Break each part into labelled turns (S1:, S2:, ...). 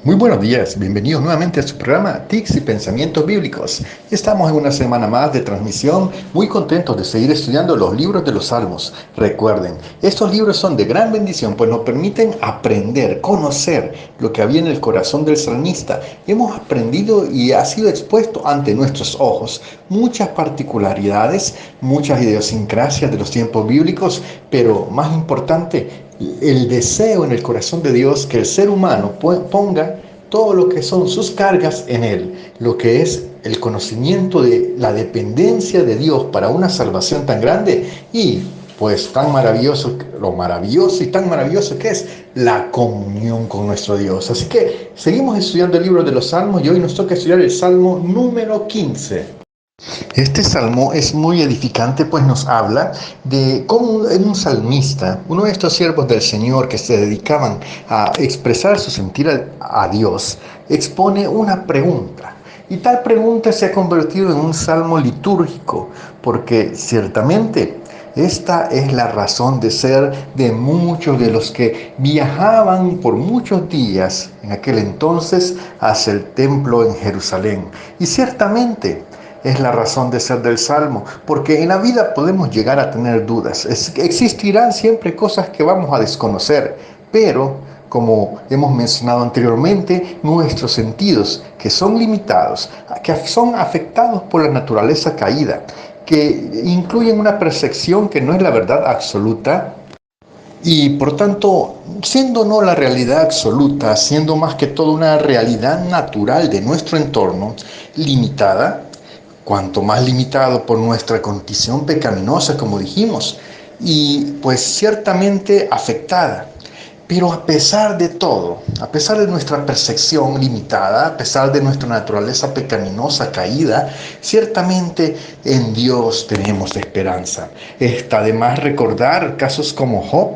S1: Muy buenos días, bienvenidos nuevamente a su programa TICS y Pensamientos Bíblicos. Estamos en una semana más de transmisión, muy contentos de seguir estudiando los libros de los Salmos. Recuerden, estos libros son de gran bendición, pues nos permiten aprender, conocer lo que había en el corazón del salmista. Hemos aprendido y ha sido expuesto ante nuestros ojos muchas particularidades, muchas idiosincrasias de los tiempos bíblicos, pero más importante, el deseo en el corazón de Dios que el ser humano ponga todo lo que son sus cargas en Él, lo que es el conocimiento de la dependencia de Dios para una salvación tan grande y pues tan maravilloso, lo maravilloso y tan maravilloso que es la comunión con nuestro Dios. Así que seguimos estudiando el libro de los Salmos y hoy nos toca estudiar el Salmo número 15. Este salmo es muy edificante, pues nos habla de cómo un salmista, uno de estos siervos del Señor que se dedicaban a expresar su sentir a Dios, expone una pregunta. Y tal pregunta se ha convertido en un salmo litúrgico, porque ciertamente esta es la razón de ser de muchos de los que viajaban por muchos días en aquel entonces hacia el templo en Jerusalén. Y ciertamente es la razón de ser del Salmo, porque en la vida podemos llegar a tener dudas. Existirán siempre cosas que vamos a desconocer, pero como hemos mencionado anteriormente, nuestros sentidos, que son limitados, que son afectados por la naturaleza caída, que incluyen una percepción que no es la verdad absoluta, y por tanto, siendo no la realidad absoluta, siendo más que todo una realidad natural de nuestro entorno, limitada, cuanto más limitado por nuestra condición pecaminosa, como dijimos, y pues ciertamente afectada. Pero a pesar de todo, a pesar de nuestra percepción limitada, a pesar de nuestra naturaleza pecaminosa caída, ciertamente en Dios tenemos esperanza. Está de más recordar casos como Job,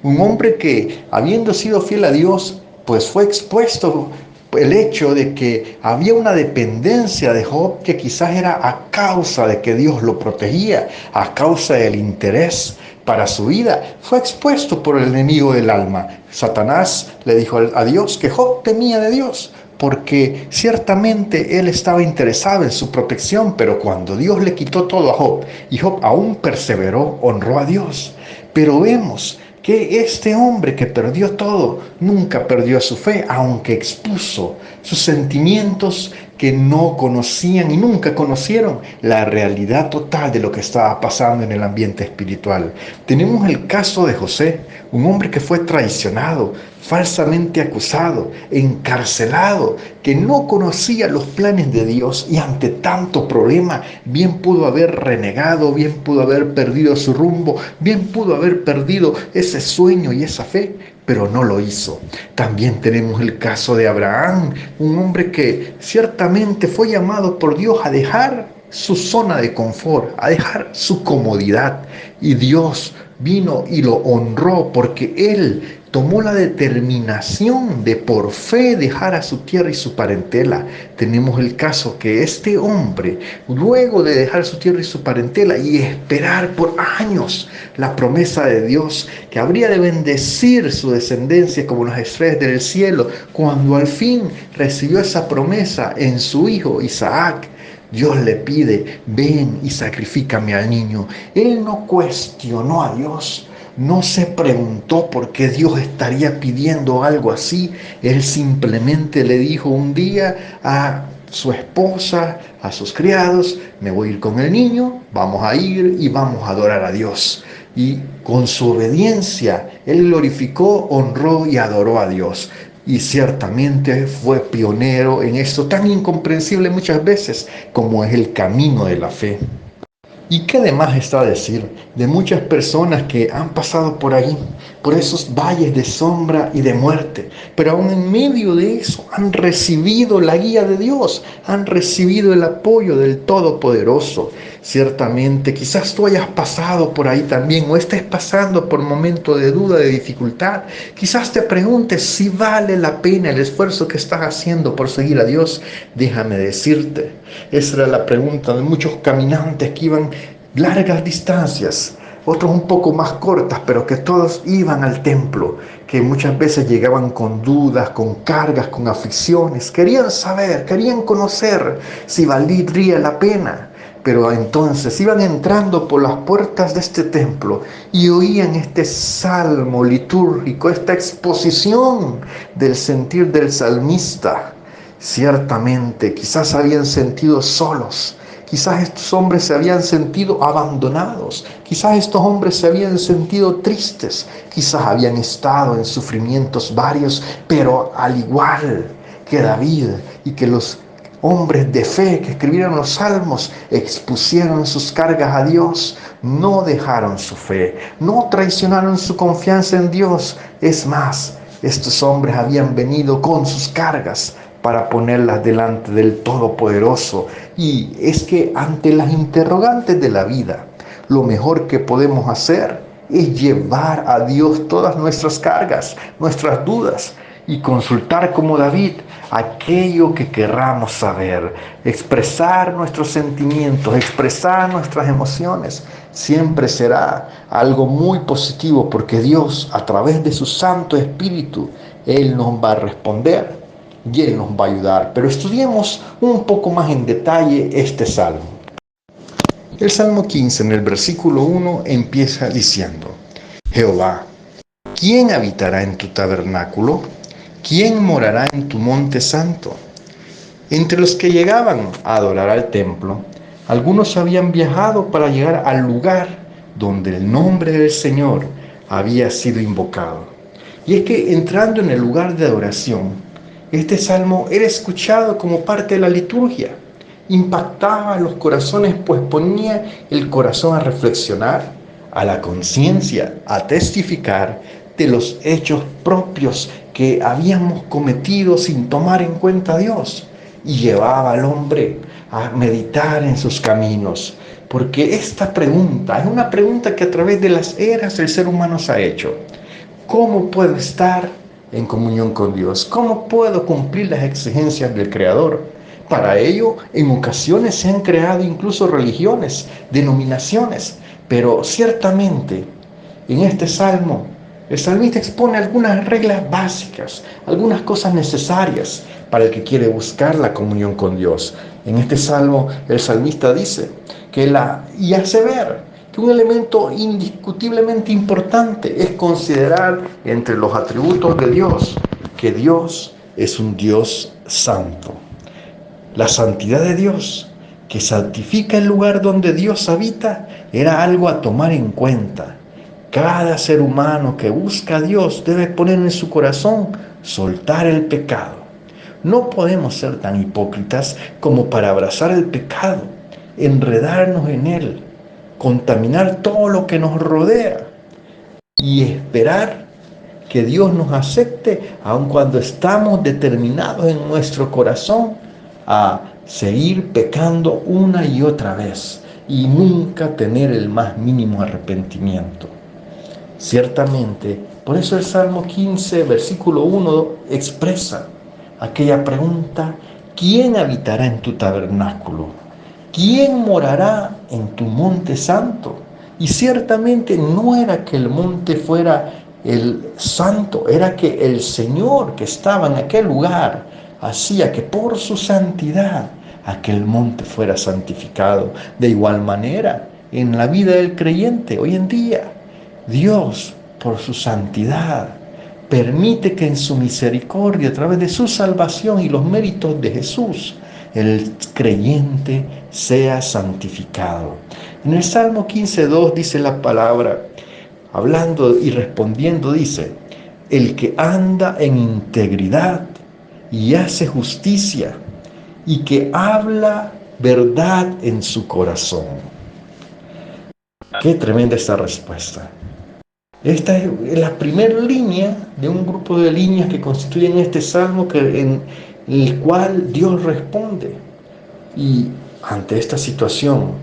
S1: un hombre que, habiendo sido fiel a Dios, pues fue expuesto el hecho de que había una dependencia de Job que quizás era a causa de que Dios lo protegía, a causa del interés para su vida, fue expuesto por el enemigo del alma. Satanás le dijo a Dios que Job temía de Dios, porque ciertamente él estaba interesado en su protección, pero cuando Dios le quitó todo a Job y Job aún perseveró, honró a Dios. Pero vemos que este hombre que perdió todo nunca perdió su fe, aunque expuso sus sentimientos que no conocían y nunca conocieron la realidad total de lo que estaba pasando en el ambiente espiritual. Tenemos el caso de José, un hombre que fue traicionado, falsamente acusado, encarcelado, que no conocía los planes de Dios y ante tanto problema bien pudo haber renegado, bien pudo haber perdido su rumbo, bien pudo haber perdido ese sueño y esa fe, pero no lo hizo. También tenemos el caso de Abraham, un hombre que ciertamente fue llamado por Dios a dejar su zona de confort, a dejar su comodidad, y Dios vino y lo honró porque él tomó la determinación de por fe dejar a su tierra y su parentela. Tenemos el caso que este hombre, luego de dejar su tierra y su parentela y esperar por años la promesa de Dios, que habría de bendecir su descendencia como las estrellas del cielo, cuando al fin recibió esa promesa en su hijo Isaac, Dios le pide, ven y sacrifícame al niño. Él no cuestionó a Dios, no se preguntó por qué Dios estaría pidiendo algo así. Él simplemente le dijo un día a su esposa, a sus criados, me voy a ir con el niño, vamos a ir y vamos a adorar a Dios. Y con su obediencia, él glorificó, honró y adoró a Dios. Y ciertamente fue pionero en esto tan incomprensible muchas veces como es el camino de la fe. ¿Y qué demás está a decir de muchas personas que han pasado por ahí, por esos valles de sombra y de muerte, pero aún en medio de eso han recibido la guía de Dios, han recibido el apoyo del Todopoderoso? Ciertamente, quizás tú hayas pasado por ahí también o estés pasando por momentos de duda, de dificultad. Quizás te preguntes si vale la pena el esfuerzo que estás haciendo por seguir a Dios. Déjame decirte, esa era la pregunta de muchos caminantes que iban largas distancias, otros un poco más cortas, pero que todos iban al templo. que muchas veces llegaban con dudas, con cargas, con aflicciones. Querían saber, querían conocer si valdría la pena. Pero entonces iban entrando por las puertas de este templo y oían este salmo litúrgico, esta exposición del sentir del salmista. Ciertamente, quizás habían sentido solos, quizás estos hombres se habían sentido abandonados, quizás estos hombres se habían sentido tristes, quizás habían estado en sufrimientos varios, pero al igual que David y que los hombres de fe que escribieron los salmos, expusieron sus cargas a Dios, no dejaron su fe, no traicionaron su confianza en Dios. Es más, estos hombres habían venido con sus cargas para ponerlas delante del Todopoderoso. Y es que ante las interrogantes de la vida, lo mejor que podemos hacer es llevar a Dios todas nuestras cargas, nuestras dudas, y consultar como David aquello que querramos saber, expresar nuestros sentimientos, expresar nuestras emociones. Siempre será algo muy positivo, porque Dios, a través de su Santo Espíritu, Él nos va a responder y Él nos va a ayudar. Pero estudiemos un poco más en detalle este salmo. El Salmo 15, en el versículo 1, empieza diciendo: Jehová, ¿quién habitará en tu tabernáculo? ¿Quién morará en tu monte santo? Entre los que llegaban a adorar al templo, algunos habían viajado para llegar al lugar donde el nombre del Señor había sido invocado. Y es que entrando en el lugar de adoración, este salmo era escuchado como parte de la liturgia. Impactaba los corazones, pues ponía el corazón a reflexionar, a la conciencia, a testificar de los hechos propios que habíamos cometido sin tomar en cuenta a Dios, y llevaba al hombre a meditar en sus caminos. Porque esta pregunta es una pregunta que a través de las eras el ser humano se ha hecho: ¿cómo puedo estar en comunión con Dios? ¿Cómo puedo cumplir las exigencias del Creador? Para ello, en ocasiones se han creado incluso religiones, denominaciones, pero ciertamente en este salmo el salmista expone algunas reglas básicas, algunas cosas necesarias para el que quiere buscar la comunión con Dios. En este salmo el salmista dice y hace ver que un elemento indiscutiblemente importante es considerar entre los atributos de Dios que Dios es un Dios santo. La santidad de Dios, que santifica el lugar donde Dios habita, era algo a tomar en cuenta. Cada ser humano que busca a Dios debe poner en su corazón soltar el pecado. No podemos ser tan hipócritas como para abrazar el pecado, enredarnos en él, contaminar todo lo que nos rodea y esperar que Dios nos acepte, aun cuando estamos determinados en nuestro corazón a seguir pecando una y otra vez y nunca tener el más mínimo arrepentimiento. Ciertamente, por eso el Salmo 15, versículo 1, expresa aquella pregunta: ¿quién habitará en tu tabernáculo? ¿Quién morará en tu monte santo? Y ciertamente no era que el monte fuera el santo, era que el Señor que estaba en aquel lugar hacía que por su santidad aquel monte fuera santificado. De igual manera, en la vida del creyente hoy en día, Dios, por su santidad, permite que en su misericordia, a través de su salvación y los méritos de Jesús, el creyente sea santificado. En el Salmo 15:2 dice la palabra, hablando y respondiendo, dice: el que anda en integridad y hace justicia, y que habla verdad en su corazón. Qué tremenda esta respuesta. Esta es la primera línea de un grupo de líneas que constituyen este salmo, en el cual Dios responde. Y ante esta situación,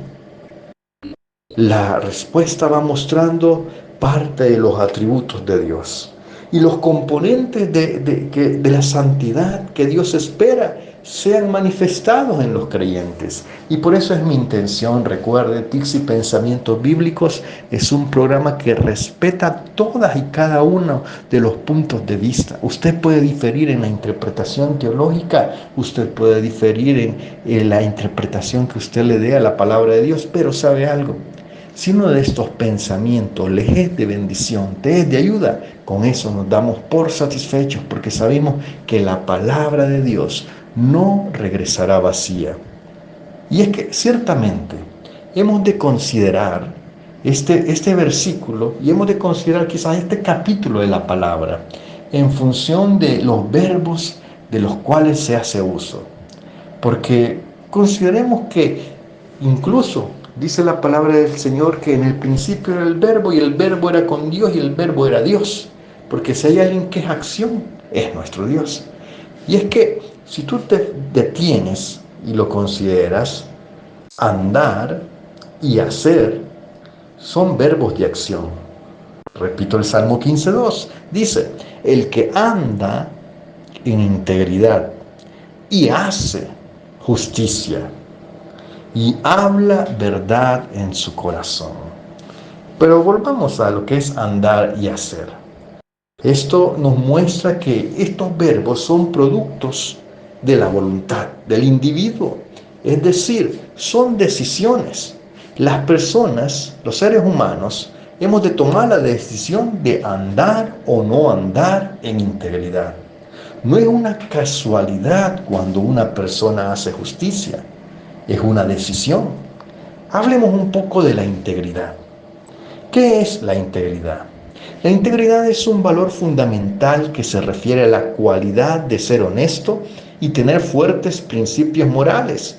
S1: la respuesta va mostrando parte de los atributos de Dios y los componentes de la santidad que Dios espera sean manifestados en los creyentes. Y por eso es mi intención, recuerde, Tics y Pensamientos Bíblicos es un programa que respeta todas y cada uno de los puntos de vista. Usted puede diferir en la interpretación teológica, usted puede diferir en la interpretación que usted le dé a la palabra de Dios, pero ¿sabe algo? Si uno de estos pensamientos les es de bendición, te es de ayuda, con eso nos damos por satisfechos porque sabemos que la palabra de Dios no regresará vacía. Y es que ciertamente hemos de considerar este versículo y hemos de considerar quizás este capítulo de la palabra en función de los verbos de los cuales se hace uso. Porque consideremos que incluso dice la palabra del Señor que en el principio era el verbo y el verbo era con Dios y el verbo era Dios. Porque si hay alguien que es acción, es nuestro Dios. Y es que si tú te detienes y lo consideras, andar y hacer son verbos de acción. Repito el Salmo 15:2. Dice, el que anda en integridad y hace justicia y habla verdad en su corazón. Pero volvamos a lo que es andar y hacer. Esto nos muestra que estos verbos son productos de la voluntad del individuo, es decir, son decisiones. Las personas, los seres humanos, hemos de tomar la decisión de andar o no andar en integridad. No es una casualidad cuando una persona hace justicia, es una decisión. Hablemos un poco de la integridad. ¿Qué es la integridad? La integridad es un valor fundamental que se refiere a la cualidad de ser honesto y tener fuertes principios morales.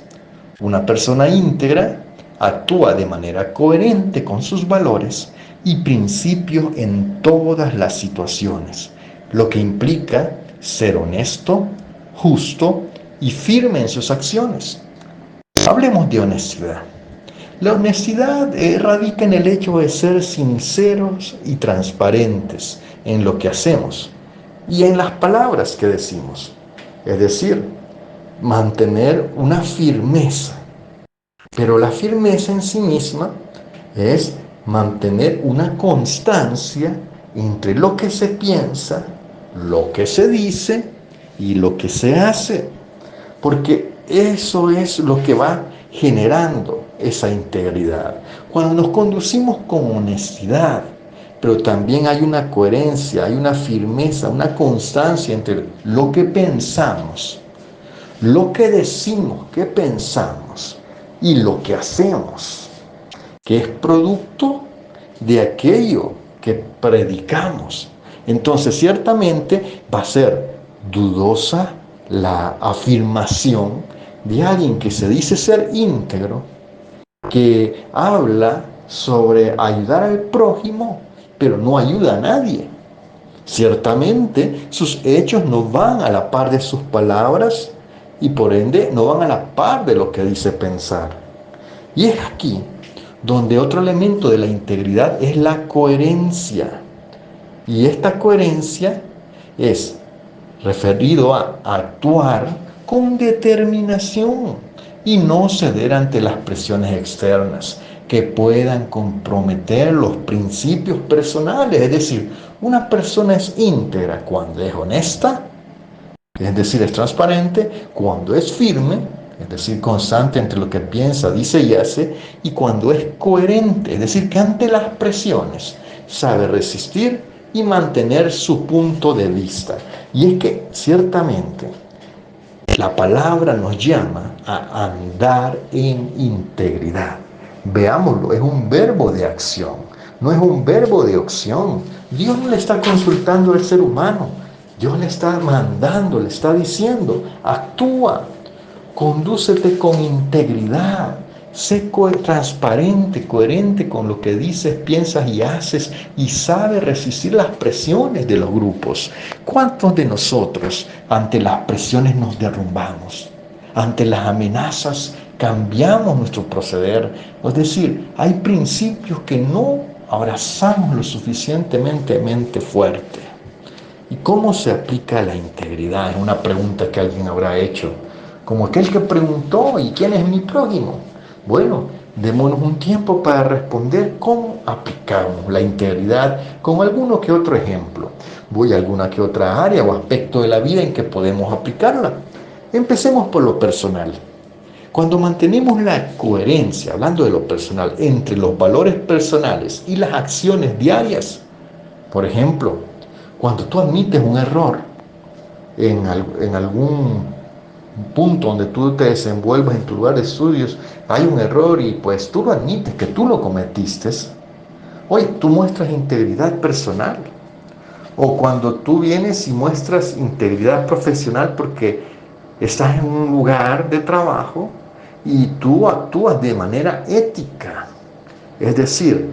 S1: Una persona íntegra actúa de manera coherente con sus valores y principios en todas las situaciones, lo que implica ser honesto, justo y firme en sus acciones. Hablemos de honestidad. La honestidad radica en el hecho de ser sinceros y transparentes en lo que hacemos y en las palabras que decimos. Es decir, mantener una firmeza. Pero la firmeza en sí misma es mantener una constancia entre lo que se piensa, lo que se dice y lo que se hace. Porque eso es lo que va generando esa integridad. Cuando nos conducimos con honestidad, pero también hay una coherencia, hay una firmeza, una constancia entre lo que pensamos, lo que decimos, que pensamos y lo que hacemos, que es producto de aquello que predicamos. Entonces, ciertamente va a ser dudosa la afirmación de alguien que se dice ser íntegro, que habla sobre ayudar al prójimo, pero no ayuda a nadie. Ciertamente, sus hechos no van a la par de sus palabras y por ende no van a la par de lo que dice pensar. Y es aquí donde otro elemento de la integridad es la coherencia. Y esta coherencia es referido a actuar con determinación y no ceder ante las presiones externas que puedan comprometer los principios personales. Es decir, una persona es íntegra cuando es honesta, es decir, es transparente, cuando es firme, es decir, constante entre lo que piensa, dice y hace, y cuando es coherente, es decir, que ante las presiones sabe resistir y mantener su punto de vista. Y es que ciertamente la palabra nos llama a andar en integridad. Veámoslo, es un verbo de acción, no es un verbo de opción. Dios no le está consultando al ser humano, Dios le está mandando, le está diciendo, actúa, condúcete con integridad, sé transparente, coherente con lo que dices, piensas y haces y sabe resistir las presiones de los grupos. ¿Cuántos de nosotros ante las presiones nos derrumbamos? Ante las amenazas cambiamos nuestro proceder. Es decir, hay principios que no abrazamos lo suficientemente fuerte. ¿Y cómo se aplica la integridad? Es una pregunta que alguien habrá hecho. Como aquel que preguntó, ¿y quién es mi prójimo? Bueno, démonos un tiempo para responder cómo aplicamos la integridad con alguno que otro ejemplo. Voy a alguna que otra área o aspecto de la vida en que podemos aplicarla. Empecemos por lo personal. Cuando mantenemos la coherencia, hablando de lo personal, entre los valores personales y las acciones diarias, por ejemplo, cuando tú admites un error en algún punto donde tú te desenvuelves en tu lugar de estudios, hay un error y pues tú lo admites que tú lo cometiste, oye, tú muestras integridad personal. O cuando tú vienes y muestras integridad profesional porque estás en un lugar de trabajo y tú actúas de manera ética. Es decir,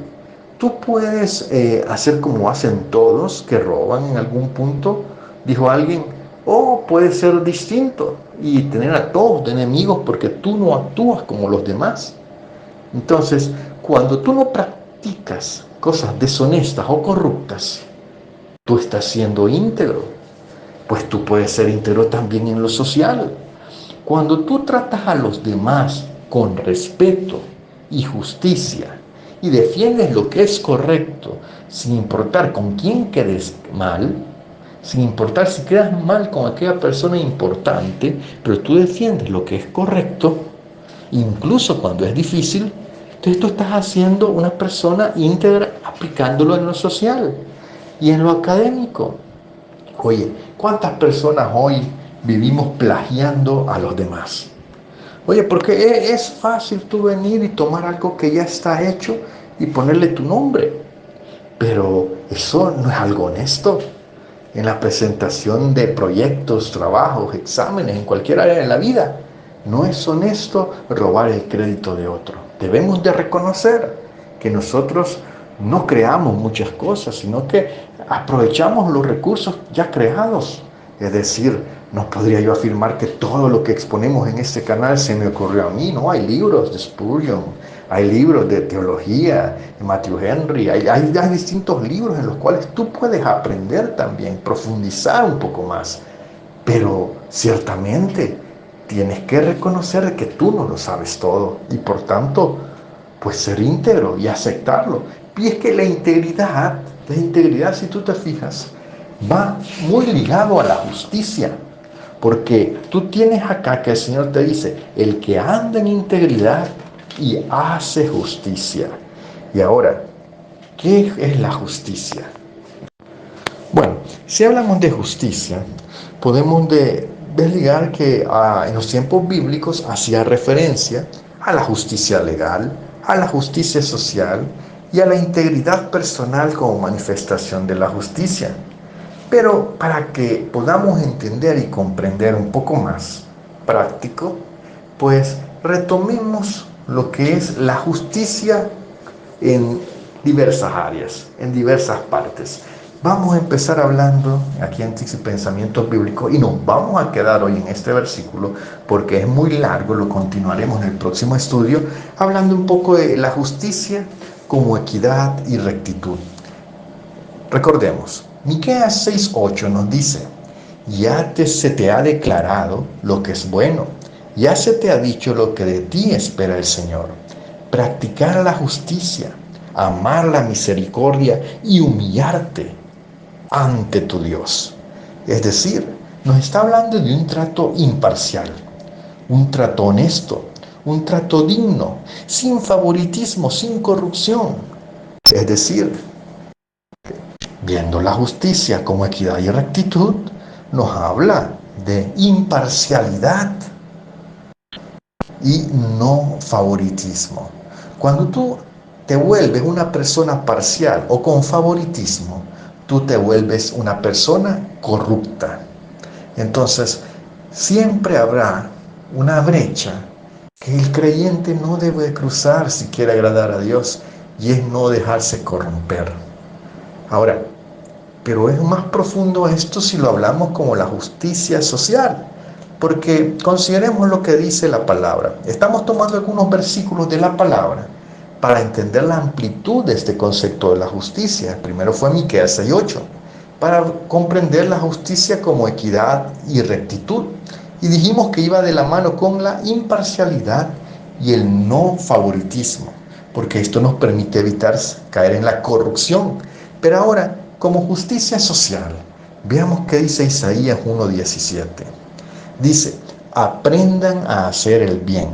S1: tú puedes hacer como hacen todos que roban en algún punto, dijo alguien, o puede ser distinto y tener a todos de enemigos porque tú no actúas como los demás. Entonces, cuando tú no practicas cosas deshonestas o corruptas, tú estás siendo íntegro, pues tú puedes ser íntegro también en lo social. Cuando tú tratas a los demás con respeto y justicia y defiendes lo que es correcto, sin importar con quién quedes mal, sin importar si quedas mal con aquella persona importante, pero tú defiendes lo que es correcto, incluso cuando es difícil, entonces tú estás haciendo una persona íntegra aplicándolo en lo social y en lo académico. Oye, ¿cuántas personas hoy vivimos plagiando a los demás? Oye, porque es fácil tú venir y tomar algo que ya está hecho y ponerle tu nombre, pero eso no es algo honesto. En la presentación de proyectos, trabajos, exámenes, en cualquier área de la vida, no es honesto robar el crédito de otro. Debemos de reconocer que nosotros no creamos muchas cosas, sino que aprovechamos los recursos ya creados. Es decir, no podría yo afirmar que todo lo que exponemos en este canal se me ocurrió a mí, ¿no? Hay libros de Spurgeon, hay libros de teología, de Matthew Henry, hay distintos libros en los cuales tú puedes aprender también, profundizar un poco más. Pero ciertamente tienes que reconocer que tú no lo sabes todo y por tanto, pues ser íntegro y aceptarlo. Y es que la integridad, si tú te fijas, va muy ligado a la justicia. Porque tú tienes acá que el Señor te dice, el que anda en integridad y hace justicia. Y ahora, ¿qué es la justicia? Bueno, si hablamos de justicia, podemos desligar que en los tiempos bíblicos hacía referencia a la justicia legal, a la justicia social y a la integridad personal como manifestación de la justicia. Pero para que podamos entender y comprender un poco más práctico, pues retomemos lo que es la justicia en diversas áreas, en diversas partes. Vamos a empezar hablando aquí en TICS y Pensamientos Bíblicos y nos vamos a quedar hoy en este versículo porque es muy largo, lo continuaremos en el próximo estudio, hablando un poco de la justicia como equidad y rectitud. Recordemos, Miqueas 6:8 nos dice, se te ha declarado lo que es bueno, ya se te ha dicho lo que de ti espera el Señor, practicar la justicia, amar la misericordia y humillarte ante tu Dios. Es decir, nos está hablando de un trato imparcial, un trato honesto, un trato digno, sin favoritismo, sin corrupción. Es decir, viendo la justicia como equidad y rectitud, nos habla de imparcialidad y no favoritismo. Cuando tú te vuelves una persona parcial o con favoritismo, tú te vuelves una persona corrupta. Entonces, siempre habrá una brecha que el creyente no debe cruzar si quiere agradar a Dios, y es no dejarse corromper. Ahora, pero es más profundo esto si lo hablamos como la justicia social, porque consideremos lo que dice la palabra. Estamos tomando algunos versículos de la palabra para entender la amplitud de este concepto de la justicia. Primero fue Miqueas 6:8, para comprender la justicia como equidad y rectitud. Y dijimos que iba de la mano con la imparcialidad y el no favoritismo, porque esto nos permite evitar caer en la corrupción. Pero ahora, como justicia social, veamos qué dice Isaías 1:17. Dice, aprendan a hacer el bien,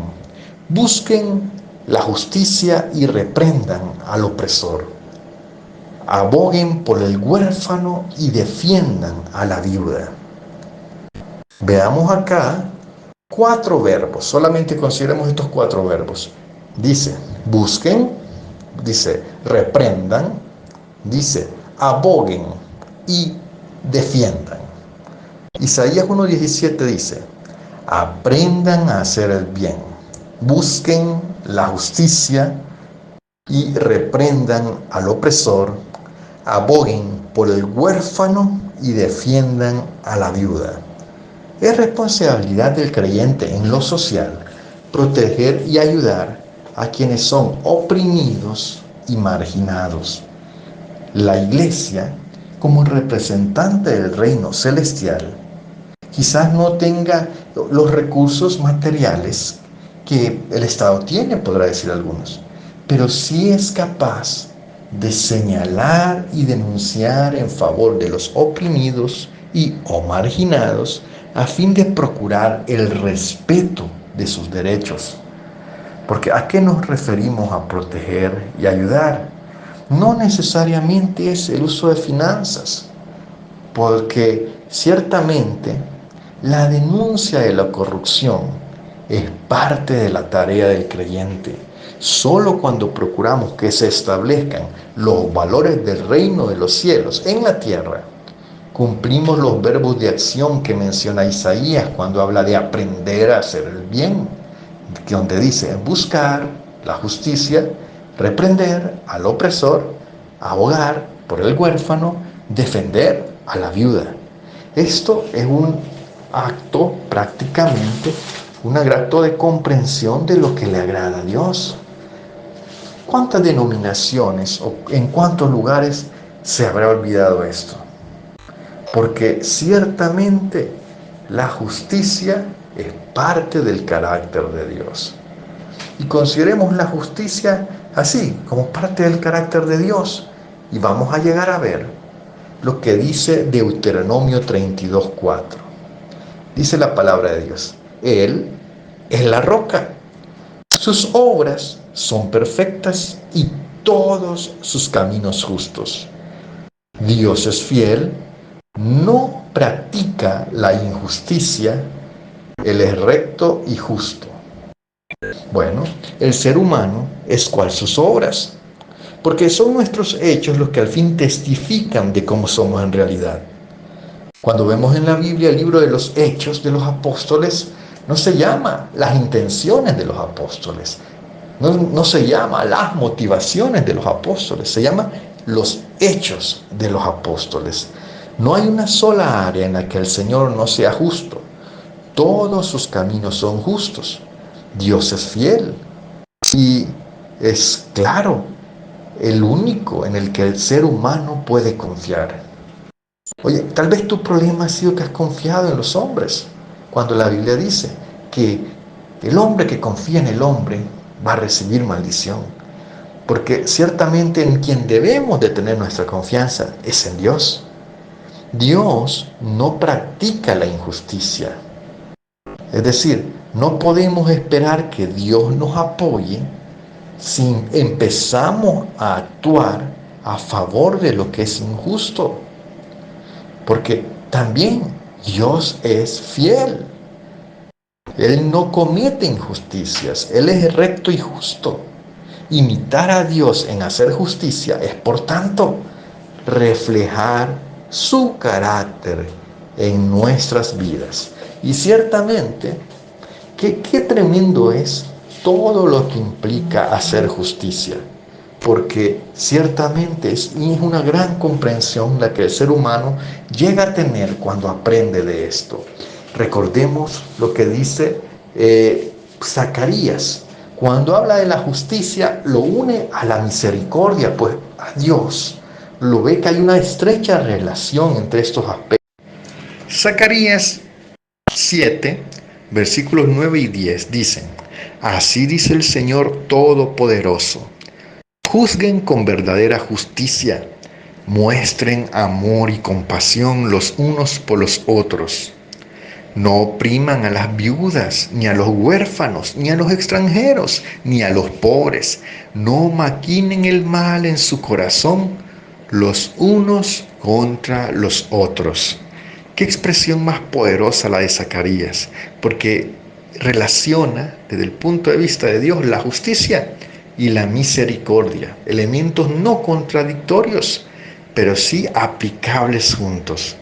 S1: busquen la justicia y reprendan al opresor. Aboguen por el huérfano y defiendan a la viuda. Veamos acá 4 verbos, solamente consideremos estos 4 verbos. Dice, busquen, dice, reprendan, dice, aboguen y defiendan. Isaías 1:17 dice, aprendan a hacer el bien, busquen la justicia y reprendan al opresor, aboguen por el huérfano y defiendan a la viuda. Es responsabilidad del creyente en lo social proteger y ayudar a quienes son oprimidos y marginados. La Iglesia, como representante del reino celestial, quizás no tenga los recursos materiales que el Estado tiene, podrá decir algunos, pero sí es capaz de señalar y denunciar en favor de los oprimidos y o marginados a fin de procurar el respeto de sus derechos. Porque ¿a qué nos referimos a proteger y ayudar? No necesariamente es el uso de finanzas, porque ciertamente la denuncia de la corrupción es parte de la tarea del creyente. Solo cuando procuramos que se establezcan los valores del reino de los cielos en la tierra, cumplimos los verbos de acción que menciona Isaías cuando habla de aprender a hacer el bien, donde dice buscar la justicia, reprender al opresor, abogar por el huérfano, defender a la viuda. Esto es un acto prácticamente, un acto de comprensión de lo que le agrada a Dios. ¿Cuántas denominaciones o en cuántos lugares se habrá olvidado esto? Porque ciertamente la justicia es parte del carácter de Dios. Y consideremos la justicia así, como parte del carácter de Dios. Y vamos a llegar a ver lo que dice Deuteronomio 32:4. Dice la palabra de Dios, Él es la roca, sus obras son perfectas y todos sus caminos justos. Dios es fiel, no practica la injusticia, Él es recto y justo. Bueno, el ser humano es cual sus obras, porque son nuestros hechos los que al fin testifican de cómo somos en realidad. Cuando vemos en la Biblia el libro de los Hechos de los Apóstoles, no se llama las intenciones de los apóstoles, no se llama las motivaciones de los apóstoles, se llama los hechos de los apóstoles. No hay una sola área en la que el Señor no sea justo. Todos sus caminos son justos. Dios es fiel y es claro, el único en el que el ser humano puede confiar. Oye, tal vez tu problema ha sido que has confiado en los hombres, cuando la Biblia dice que el hombre que confía en el hombre va a recibir maldición, porque ciertamente en quien debemos de tener nuestra confianza es en Dios. Dios no practica la injusticia, es decir, no podemos esperar que Dios nos apoye si empezamos a actuar a favor de lo que es injusto. Porque también Dios es fiel. Él no comete injusticias. Él es recto y justo. Imitar a Dios en hacer justicia es, por tanto, reflejar su carácter en nuestras vidas. Y ciertamente, qué tremendo es todo lo que implica hacer justicia. Porque ciertamente es una gran comprensión la que el ser humano llega a tener cuando aprende de esto. Recordemos lo que dice Zacarías. Cuando habla de la justicia, lo une a la misericordia, pues a Dios. Lo ve que hay una estrecha relación entre estos aspectos. Zacarías 7, versículos 9 y 10 dicen: Así dice el Señor Todopoderoso: juzguen con verdadera justicia, muestren amor y compasión los unos por los otros. No opriman a las viudas, ni a los huérfanos, ni a los extranjeros, ni a los pobres. No maquinen el mal en su corazón los unos contra los otros. Qué expresión más poderosa la de Zacarías, porque relaciona desde el punto de vista de Dios la justicia y la misericordia, elementos no contradictorios, pero sí aplicables juntos.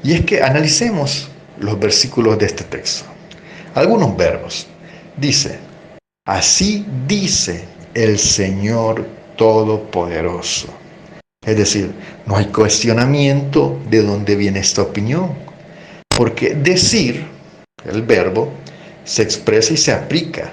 S1: Y es que analicemos los versículos de este texto. Algunos verbos. Dice: así dice el Señor Todopoderoso. Es decir, no hay cuestionamiento de dónde viene esta opinión, porque decir, el verbo, se expresa y se aplica.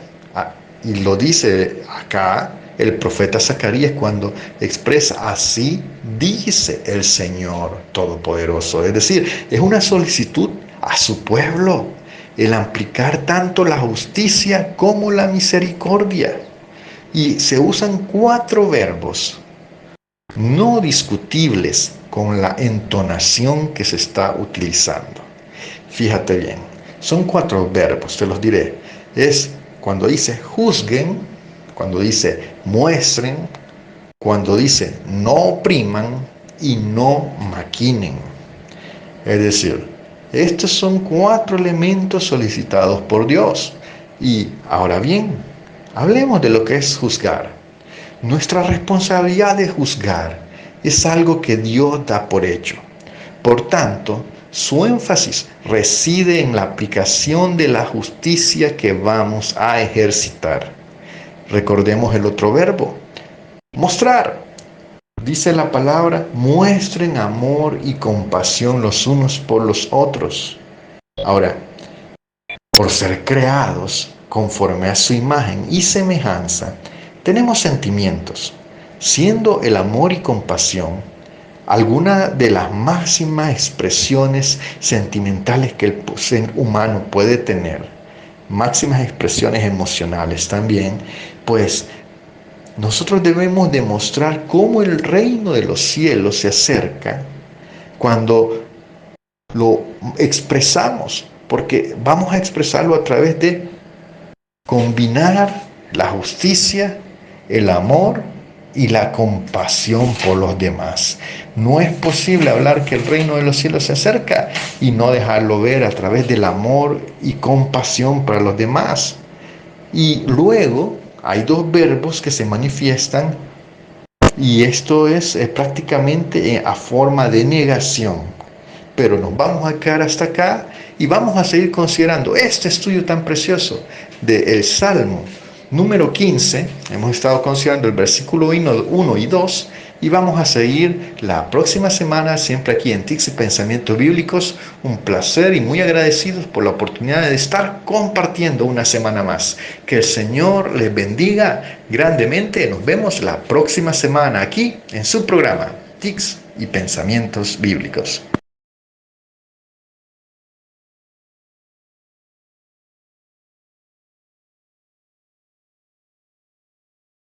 S1: Y lo dice acá el profeta Zacarías cuando expresa: así dice el Señor Todopoderoso. Es decir, es una solicitud a su pueblo el aplicar tanto la justicia como la misericordia. Y se usan 4 verbos no discutibles con la entonación que se está utilizando. Fíjate bien, son 4 verbos, te los diré. Es cuando dice juzguen, cuando dice muestren, cuando dice no opriman y no maquinen. Es decir, estos son 4 elementos solicitados por Dios. Y ahora bien, hablemos de lo que es juzgar. Nuestra responsabilidad de juzgar es algo que Dios da por hecho. Por tanto, su énfasis reside en la aplicación de la justicia que vamos a ejercitar. Recordemos el otro verbo, mostrar. Dice la palabra: muestren amor y compasión los unos por los otros. Ahora, por ser creados conforme a su imagen y semejanza, tenemos sentimientos, siendo el amor y compasión alguna de las máximas expresiones sentimentales que el ser humano puede tener, máximas expresiones emocionales también. Pues nosotros debemos demostrar cómo el reino de los cielos se acerca cuando lo expresamos, porque vamos a expresarlo a través de combinar la justicia, el amor y la compasión por los demás. No es posible hablar que el reino de los cielos se acerca y no dejarlo ver a través del amor y compasión para los demás. Y luego hay 2 verbos que se manifiestan, y esto es prácticamente a forma de negación. Pero nos vamos a quedar hasta acá y vamos a seguir considerando este estudio tan precioso del Salmo número 15. Hemos estado considerando el versículo 1 y 2 y vamos a seguir la próxima semana, siempre aquí en TICS y Pensamientos Bíblicos. Un placer y muy agradecidos por la oportunidad de estar compartiendo una semana más. Que el Señor les bendiga grandemente. Nos vemos la próxima semana aquí en su programa TICS y Pensamientos Bíblicos.